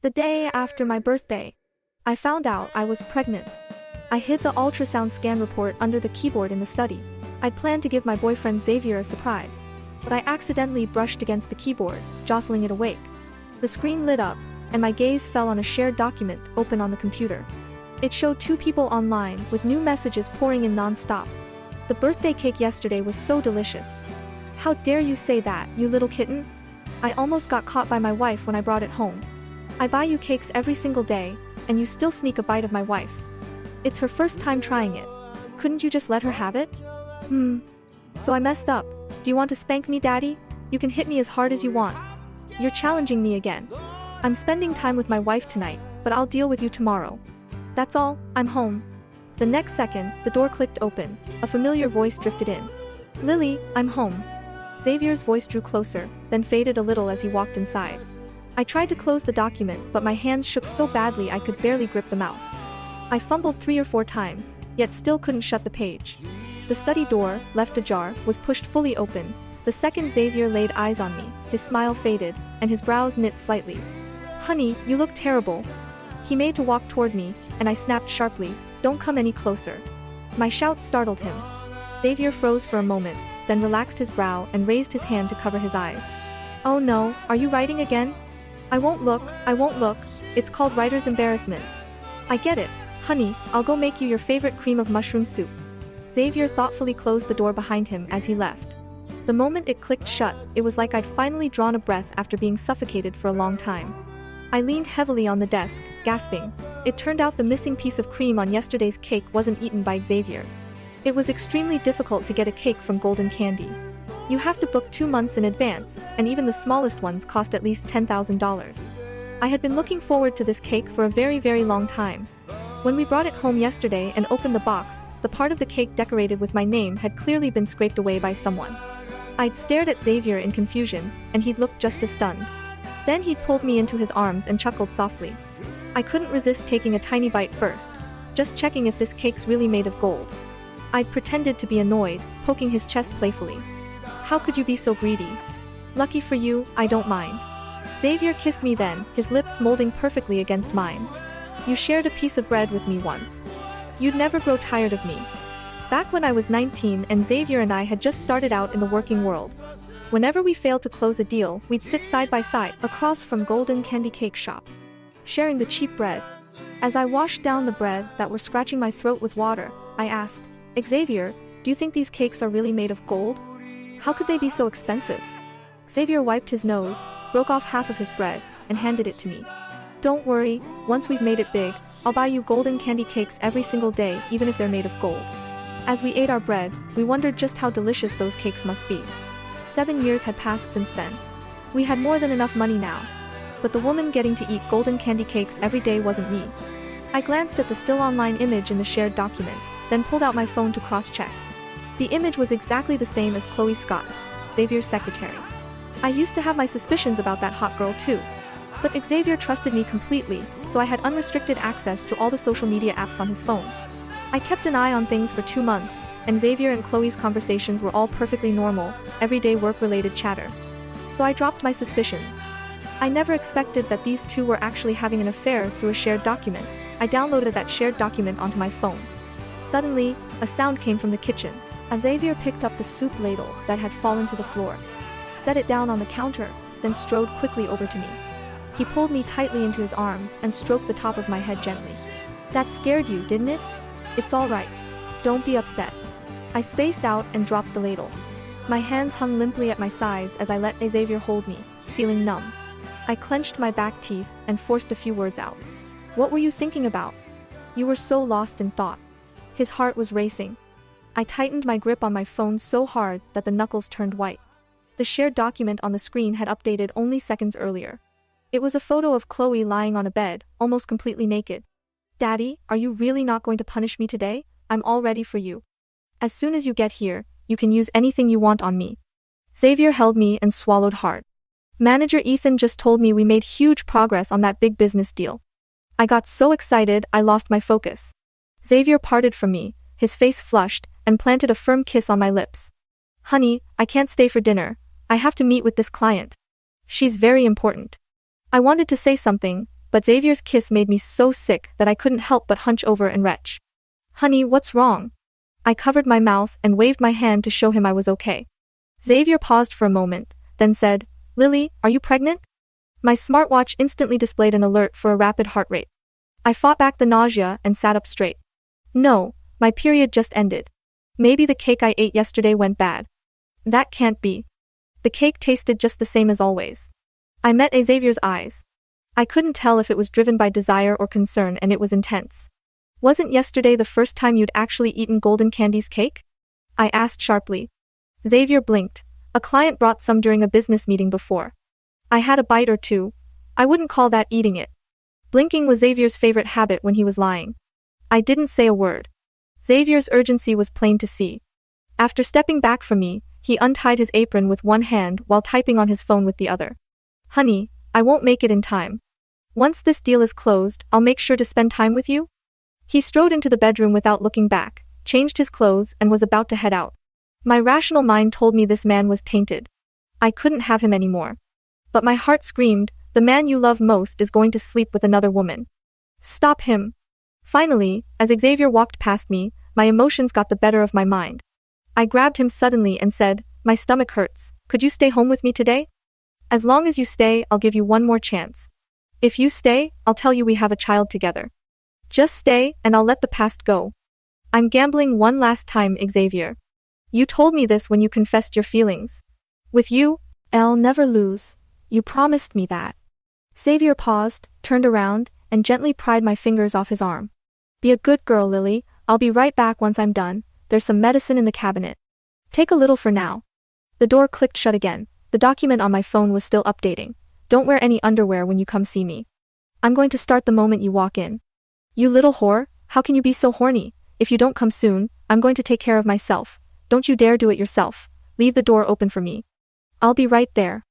The day after my birthday, I found out I was pregnant. I hid the ultrasound scan report under the keyboard in the study. I'd planned to give my boyfriend Xavier a surprise, but I accidentally brushed against the keyboard, jostling it awake. The screen lit up, and my gaze fell on a shared document open on the computer. It showed two people online with new messages pouring in nonstop. The birthday cake yesterday was so delicious. How dare you say that, you little kitten? I almost got caught by my wife when I brought it home. I buy you cakes every single day, and you still sneak a bite of my wife's. It's her first time trying it. Couldn't you just let her have it? So I messed up. Do you want to spank me, Daddy? You can hit me as hard as you want. You're challenging me again. I'm spending time with my wife tonight, but I'll deal with you tomorrow. That's all, I'm home. The next second, the door clicked open. A familiar voice drifted in. Lily, I'm home. Xavier's voice drew closer, then faded a little as he walked inside. I tried to close the document, but my hands shook so badly I could barely grip the mouse. I fumbled 3 or 4 times, yet still couldn't shut the page. The study door, left ajar, was pushed fully open. The second Xavier laid eyes on me, his smile faded, and his brows knit slightly. Honey, you look terrible. He made to walk toward me, and I snapped sharply, don't come any closer. My shout startled him. Xavier froze for a moment, then relaxed his brow and raised his hand to cover his eyes. Oh no, are you writing again? I won't look, it's called writer's embarrassment. I get it, honey, I'll go make you your favorite cream of mushroom soup. Xavier thoughtfully closed the door behind him as he left. The moment it clicked shut, it was like I'd finally drawn a breath after being suffocated for a long time. I leaned heavily on the desk, gasping. It turned out the missing piece of cream on yesterday's cake wasn't eaten by Xavier. It was extremely difficult to get a cake from Golden Candy. You have to book 2 months in advance, and even the smallest ones cost at least $10,000. I had been looking forward to this cake for a very, very long time. When we brought it home yesterday and opened the box, the part of the cake decorated with my name had clearly been scraped away by someone. I'd stared at Xavier in confusion, and he'd looked just as stunned. Then he'd pulled me into his arms and chuckled softly. I couldn't resist taking a tiny bite first, just checking if this cake's really made of gold. I'd pretended to be annoyed, poking his chest playfully. How could you be so greedy? Lucky for you, I don't mind. Xavier kissed me then, his lips molding perfectly against mine. You shared a piece of bread with me once. You'd never grow tired of me. Back when I was 19 and Xavier and I had just started out in the working world. Whenever we failed to close a deal, we'd sit side by side across from Golden Candy Cake Shop, sharing the cheap bread. As I washed down the bread that were scratching my throat with water, I asked, Xavier, do you think these cakes are really made of gold? How could they be so expensive? Xavier wiped his nose, broke off half of his bread, and handed it to me. Don't worry, once we've made it big, I'll buy you golden candy cakes every single day, even if they're made of gold. As we ate our bread, we wondered just how delicious those cakes must be. 7 years had passed since then. We had more than enough money now. But the woman getting to eat golden candy cakes every day wasn't me. I glanced at the still online image in the shared document, then pulled out my phone to cross-check. The image was exactly the same as Chloe Scott's, Xavier's secretary. I used to have my suspicions about that hot girl too. But Xavier trusted me completely, so I had unrestricted access to all the social media apps on his phone. I kept an eye on things for 2 months, and Xavier and Chloe's conversations were all perfectly normal, everyday work-related chatter. So I dropped my suspicions. I never expected that these two were actually having an affair through a shared document. I downloaded that shared document onto my phone. Suddenly, a sound came from the kitchen. Xavier picked up the soup ladle that had fallen to the floor, set it down on the counter, then strode quickly over to me. He pulled me tightly into his arms and stroked the top of my head gently. That scared you, didn't it? It's all right. Don't be upset. I spaced out and dropped the ladle. My hands hung limply at my sides as I let Xavier hold me, feeling numb. I clenched my back teeth and forced a few words out. What were you thinking about? You were so lost in thought. His heart was racing. I tightened my grip on my phone so hard that the knuckles turned white. The shared document on the screen had updated only seconds earlier. It was a photo of Chloe lying on a bed, almost completely naked. Daddy, are you really not going to punish me today? I'm all ready for you. As soon as you get here, you can use anything you want on me. Xavier held me and swallowed hard. Manager Ethan just told me we made huge progress on that big business deal. I got so excited I lost my focus. Xavier parted from me, his face flushed, and planted a firm kiss on my lips. Honey, I can't stay for dinner. I have to meet with this client. She's very important. I wanted to say something, but Xavier's kiss made me so sick that I couldn't help but hunch over and retch. Honey, what's wrong? I covered my mouth and waved my hand to show him I was okay. Xavier paused for a moment, then said, Lily, are you pregnant? My smartwatch instantly displayed an alert for a rapid heart rate. I fought back the nausea and sat up straight. No, my period just ended. Maybe the cake I ate yesterday went bad. That can't be. The cake tasted just the same as always. I met Xavier's eyes. I couldn't tell if it was driven by desire or concern, and it was intense. Wasn't yesterday the first time you'd actually eaten Golden Candy's cake? I asked sharply. Xavier blinked. A client brought some during a business meeting before. I had a bite or two. I wouldn't call that eating it. Blinking was Xavier's favorite habit when he was lying. I didn't say a word. Xavier's urgency was plain to see. After stepping back from me, he untied his apron with one hand while typing on his phone with the other. Honey, I won't make it in time. Once this deal is closed, I'll make sure to spend time with you. He strode into the bedroom without looking back, changed his clothes and was about to head out. My rational mind told me this man was tainted. I couldn't have him anymore. But my heart screamed, the man you love most is going to sleep with another woman. Stop him. Finally, as Xavier walked past me, my emotions got the better of my mind. I grabbed him suddenly and said, my stomach hurts, could you stay home with me today? As long as you stay, I'll give you one more chance. If you stay, I'll tell you we have a child together. Just stay, and I'll let the past go. I'm gambling one last time, Xavier. You told me this when you confessed your feelings. With you, I'll never lose. You promised me that. Xavier paused, turned around, and gently pried my fingers off his arm. Be a good girl, Lily. I'll be right back once I'm done. There's some medicine in the cabinet. Take a little for now. The door clicked shut again. The document on my phone was still updating. Don't wear any underwear when you come see me. I'm going to start the moment you walk in. You little whore, how can you be so horny? If you don't come soon, I'm going to take care of myself. Don't you dare do it yourself. Leave the door open for me. I'll be right there.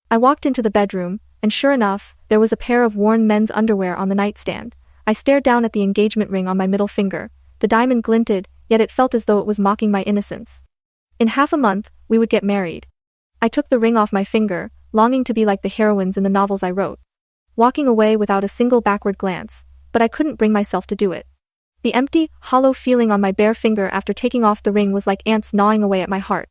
I walked into the bedroom, and sure enough, there was a pair of worn men's underwear on the nightstand. I stared down at the engagement ring on my middle finger. The diamond glinted, yet it felt as though it was mocking my innocence. In half a month, we would get married. I took the ring off my finger, longing to be like the heroines in the novels I wrote. Walking away without a single backward glance, but I couldn't bring myself to do it. The empty, hollow feeling on my bare finger after taking off the ring was like ants gnawing away at my heart.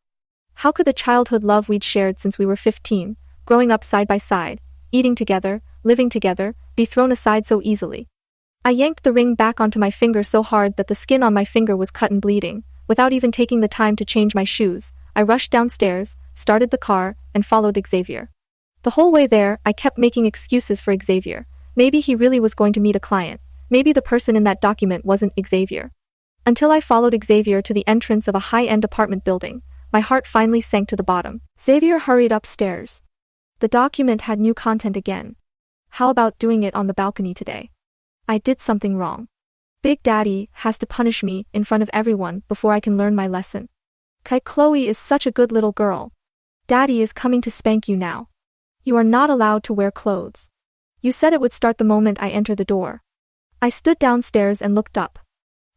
How could the childhood love we'd shared since we were 15, growing up side by side, eating together, living together, be thrown aside so easily? I yanked the ring back onto my finger so hard that the skin on my finger was cut and bleeding. Without even taking the time to change my shoes, I rushed downstairs, started the car, and followed Xavier. The whole way there, I kept making excuses for Xavier. Maybe he really was going to meet a client. Maybe the person in that document wasn't Xavier. Until I followed Xavier to the entrance of a high-end apartment building, my heart finally sank to the bottom. Xavier hurried upstairs. The document had new content again. How about doing it on the balcony today? I did something wrong. Big Daddy has to punish me in front of everyone before I can learn my lesson. Chloe is such a good little girl. Daddy is coming to spank you now. You are not allowed to wear clothes. You said it would start the moment I enter the door. I stood downstairs and looked up.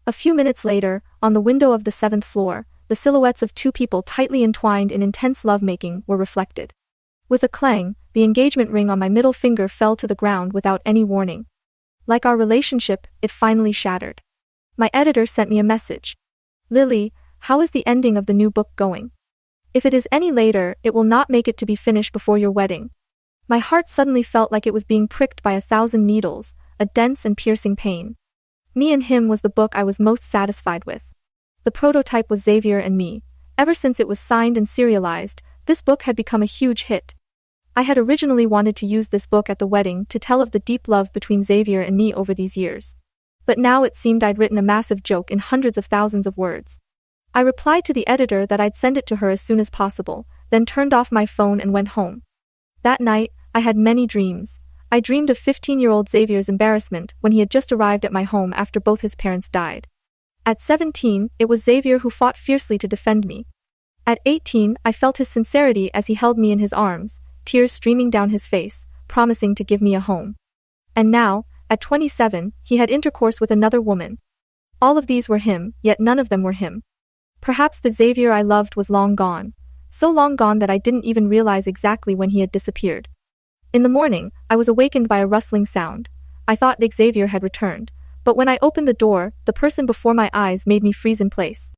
A few minutes later, on the window of the 7th floor, the silhouettes of two people tightly entwined in intense lovemaking were reflected. With a clang, the engagement ring on my middle finger fell to the ground without any warning. Like our relationship, it finally shattered. My editor sent me a message. Lily, how is the ending of the new book going? If it is any later, it will not make it to be finished before your wedding. My heart suddenly felt like it was being pricked by 1,000 needles, a dense and piercing pain. Me and Him was the book I was most satisfied with. The prototype was Xavier and me. Ever since it was signed and serialized, this book had become a huge hit. I had originally wanted to use this book at the wedding to tell of the deep love between Xavier and me over these years. But now it seemed I'd written a massive joke in hundreds of thousands of words. I replied to the editor that I'd send it to her as soon as possible, then turned off my phone and went home. That night, I had many dreams. I dreamed of 15-year-old Xavier's embarrassment when he had just arrived at my home after both his parents died. At 17, it was Xavier who fought fiercely to defend me. At 18, I felt his sincerity as he held me in his arms, tears streaming down his face, promising to give me a home. And now, at 27, he had intercourse with another woman. All of these were him, yet none of them were him. Perhaps the Xavier I loved was long gone. So long gone that I didn't even realize exactly when he had disappeared. In the morning, I was awakened by a rustling sound. I thought Xavier had returned. But when I opened the door, the person before my eyes made me freeze in place.